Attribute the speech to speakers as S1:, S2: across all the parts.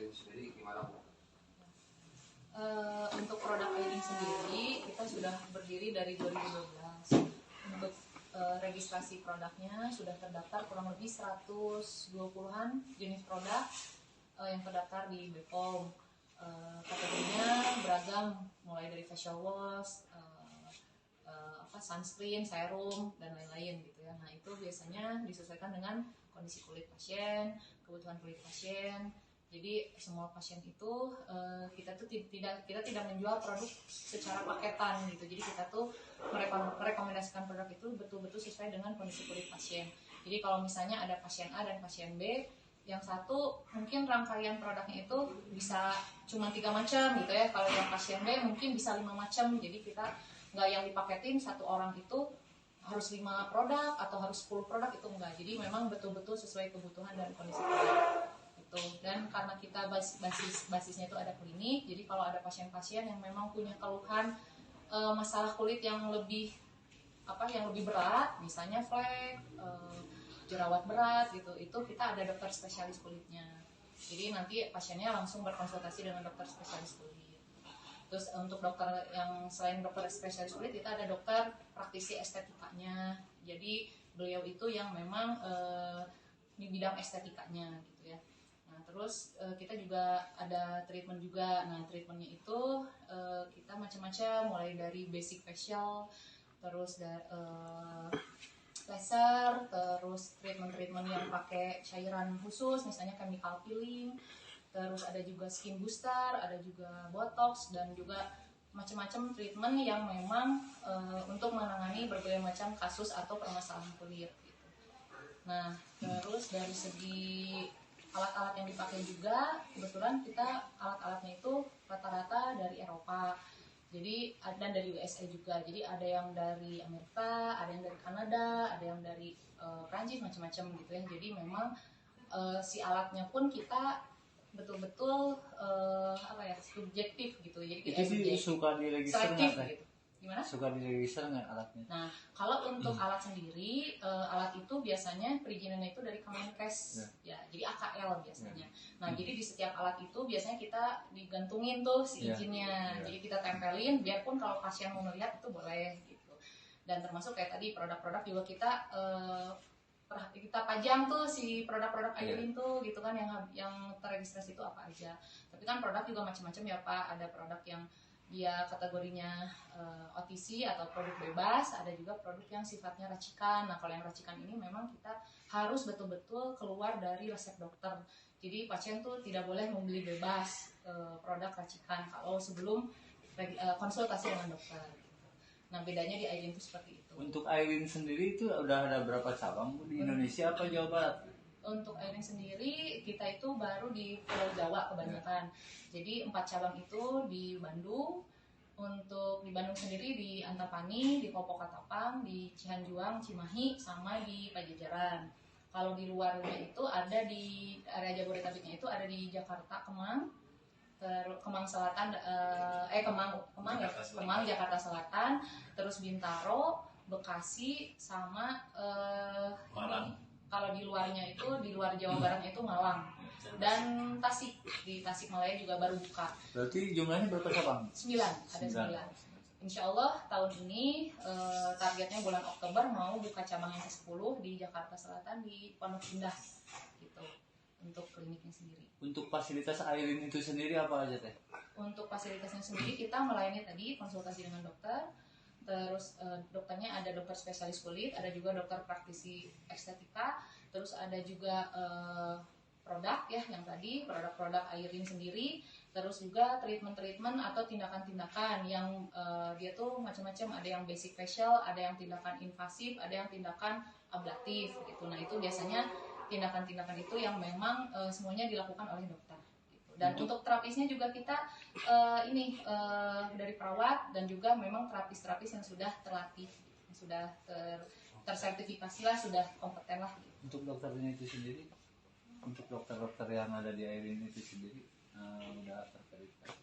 S1: Airin sendiri gimana Bu?
S2: Untuk produk Airin sendiri kita sudah berdiri dari 2012. Untuk registrasi produknya sudah terdaftar kurang lebih 120-an jenis produk yang terdaftar di BPOM. Kategorinya beragam, mulai dari facial wash, sunscreen, serum, dan lain-lain gitu ya. Nah itu biasanya disesuaikan dengan kondisi kulit pasien, kebutuhan kulit pasien. Jadi semua pasien itu kita tidak menjual produk secara paketan gitu. Jadi kita tuh merekomendasikan produk itu betul-betul sesuai dengan kondisi kulit pasien. Jadi kalau misalnya ada pasien A dan pasien B, yang satu mungkin rangkaian produknya itu bisa cuma 3 macam gitu ya. Kalau yang pasien B mungkin bisa 5 macam. Jadi kita nggak yang dipaketin satu orang itu harus 5 produk atau harus 10 produk, itu enggak. Jadi memang betul-betul sesuai kebutuhan dan kondisi kulit. Dan karena kita basisnya itu ada klinik, jadi kalau ada pasien-pasien yang memang punya keluhan masalah kulit yang lebih berat, misalnya flek, jerawat berat gitu, itu kita ada dokter spesialis kulitnya. Jadi nanti pasiennya langsung berkonsultasi dengan dokter spesialis kulit. Terus untuk dokter yang selain dokter spesialis kulit, kita ada dokter praktisi estetikanya. Jadi beliau itu yang memang di bidang estetikanya gitu ya. Nah terus kita juga ada treatment juga. Nah treatmentnya itu kita macam-macam, mulai dari basic facial, terus laser, terus treatment yang pakai cairan khusus, misalnya chemical peeling, terus ada juga skin booster, ada juga botox, dan juga macam-macam treatment yang memang untuk menangani berbagai macam kasus atau permasalahan kulit gitu. Nah terus dari segi alat-alat yang dipakai juga, kebetulan kita alat-alatnya itu rata-rata dari Eropa, jadi dan dari USA juga. Jadi ada yang dari Amerika, ada yang dari Kanada, ada yang dari Prancis, macam-macam gitu ya. Jadi memang si alatnya pun kita betul-betul subjektif gitu. Jadi
S3: itu sih suka diregister nggak
S2: gitu. Gimana?
S3: Suka diregister nggak alatnya?
S2: Nah, kalau untuk alat sendiri, alat itu biasanya perizinannya itu dari Kemenkes, ya, jadi AKL biasanya. Nah, jadi di setiap alat itu biasanya kita digantungin tuh si izinnya, jadi kita tempelin, biarpun kalau pasien mau melihat itu boleh gitu. Dan termasuk kayak tadi produk-produk juga kita pajang tuh si produk-produk Airin tuh gitu kan, yang terregistrasi itu apa aja. Tapi kan produk juga macam-macam ya Pak, ada produk yang dia kategorinya OTC atau produk bebas, ada juga produk yang sifatnya racikan. Nah kalau yang racikan ini memang kita harus betul-betul keluar dari resep dokter. Jadi pasien tuh tidak boleh membeli bebas produk racikan kalau sebelum konsultasi dengan dokter. Nah bedanya di Airin itu seperti itu.
S3: Untuk Airin sendiri itu udah ada berapa cabang di Indonesia apa Jawa Barat?
S2: Untuk Airin sendiri kita itu baru di Pulau Jawa kebanyakan. Jadi 4 cabang itu di Bandung. Untuk di Bandung sendiri di Antapani, di Popo Katapang, di Cihanjuang, Cimahi, sama di Pajajaran. Kalau di luarnya itu ada di area Jabodetabeknya itu ada di Jakarta, Kemang Selatan, Kemang Jakarta Selatan, terus Bintaro, Bekasi, sama kalau di luarnya itu, di luar Jawa Barat itu Malang dan Tasik. Di Tasikmalaya juga baru buka.
S3: Berarti jumlahnya berapa cabang?
S2: 9, ada 9. Insya Allah tahun ini targetnya bulan Oktober mau buka cabang yang ke-10 di Jakarta Selatan di Pondok Indah gitu, untuk kliniknya sendiri.
S3: Untuk fasilitas Airin itu sendiri apa aja Teh?
S2: Untuk fasilitasnya sendiri kita melayani tadi konsultasi dengan dokter. Terus dokternya ada dokter spesialis kulit, ada juga dokter praktisi estetika, terus ada juga produk ya yang tadi produk-produk Airin sendiri, terus juga treatment atau tindakan-tindakan yang dia tuh macam-macam, ada yang basic facial, ada yang tindakan invasif, ada yang tindakan ablatif gitu. Nah itu biasanya tindakan-tindakan itu yang memang semuanya dilakukan oleh dokter. Dan untuk terapisnya juga kita dari perawat dan juga memang terapis-terapis yang sudah terlatih, yang sudah tersertifikasi lah, sudah kompeten lah.
S3: Untuk dokternya itu sendiri, untuk dokter-dokter yang ada di Airin itu sendiri udah terverifikasi.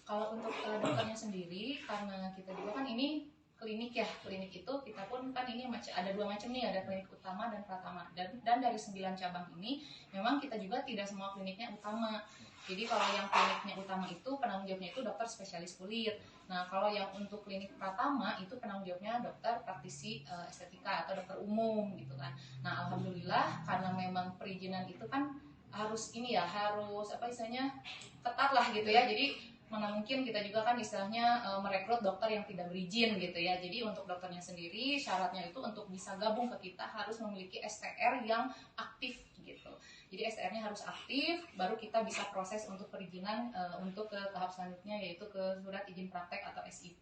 S2: Kalau untuk dokternya sendiri, karena kita juga kan ini klinik ya, klinik itu kita pun kan ini ada 2 macam nih, ada klinik utama dan pratama, dan dari 9 cabang ini memang kita juga tidak semua kliniknya utama. Jadi kalau yang kliniknya utama itu penanggung jawabnya itu dokter spesialis kulit. Nah kalau yang untuk klinik pratama itu penanggung jawabnya dokter praktisi estetika atau dokter umum gitu kan. Nah alhamdulillah karena memang perizinan itu kan harus ini ya, harus apa istilahnya ketat lah gitu ya. Jadi mana mungkin kita juga kan istilahnya merekrut dokter yang tidak berizin gitu ya. Jadi untuk dokternya sendiri syaratnya itu untuk bisa gabung ke kita harus memiliki STR yang aktif gitu. Jadi STR-nya harus aktif, baru kita bisa proses untuk perizinan untuk ke tahap selanjutnya, yaitu ke surat izin praktek atau SIP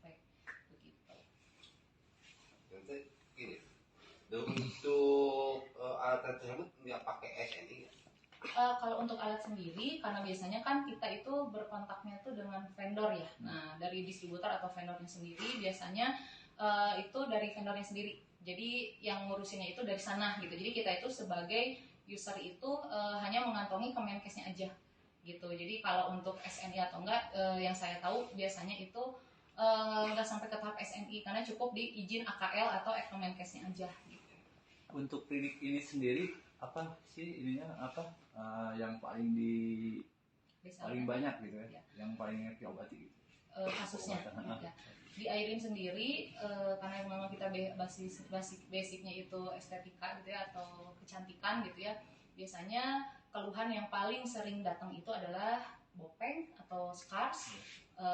S2: begitu.
S1: Nanti gini, untuk alat tersebut nggak pakai SNI?
S2: Kalau untuk alat sendiri, karena biasanya kan kita itu berkontaknya itu dengan vendor ya. Nah, dari distributor atau vendornya sendiri biasanya itu dari vendornya sendiri. Jadi yang ngurusinnya itu dari sana gitu. Jadi kita itu sebagai user itu hanya mengantongi Kemenkesnya aja gitu. Jadi kalau untuk SNI atau enggak, yang saya tahu biasanya itu enggak sampai ke tahap SNI karena cukup di izin AKL atau Kemenkesnya aja gitu.
S3: Untuk klinik ini sendiri apa sih ininya apa yang paling paling banyak gitu ya, yang paling diobati gitu.
S2: Kasusnya ya. Di Airin sendiri karena memang kita basicnya itu estetika gitu ya atau kecantikan gitu ya, biasanya keluhan yang paling sering datang itu adalah bopeng atau scars,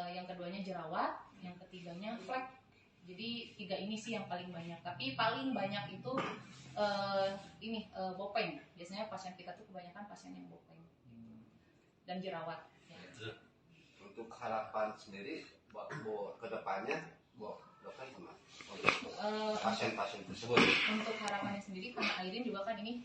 S2: yang keduanya jerawat, yang ketiganya flek. Jadi 3 ini sih yang paling banyak, tapi paling banyak itu bopeng. Biasanya pasien kita tuh kebanyakan pasien yang bopeng dan jerawat ya.
S1: Untuk harapan sendiri buat ke depannya buat dokter sama pasien-pasien tersebut.
S2: Untuk harapannya sendiri karena Airin juga kan ini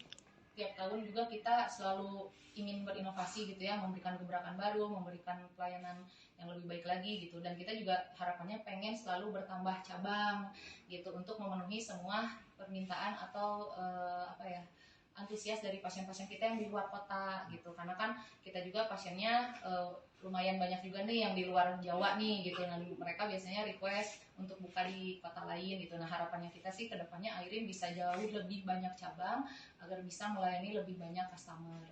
S2: tiap tahun juga kita selalu ingin berinovasi gitu ya, memberikan gebrakan baru, memberikan pelayanan yang lebih baik lagi gitu, dan kita juga harapannya pengen selalu bertambah cabang gitu untuk memenuhi semua permintaan atau antusias dari pasien-pasien kita yang di luar kota gitu, karena kan kita juga pasiennya lumayan banyak juga nih yang di luar Jawa nih gitu, dan mereka biasanya request untuk buka di kota lain gitu. Nah harapannya kita sih kedepannya Airin bisa jauh lebih banyak cabang agar bisa melayani lebih banyak customer.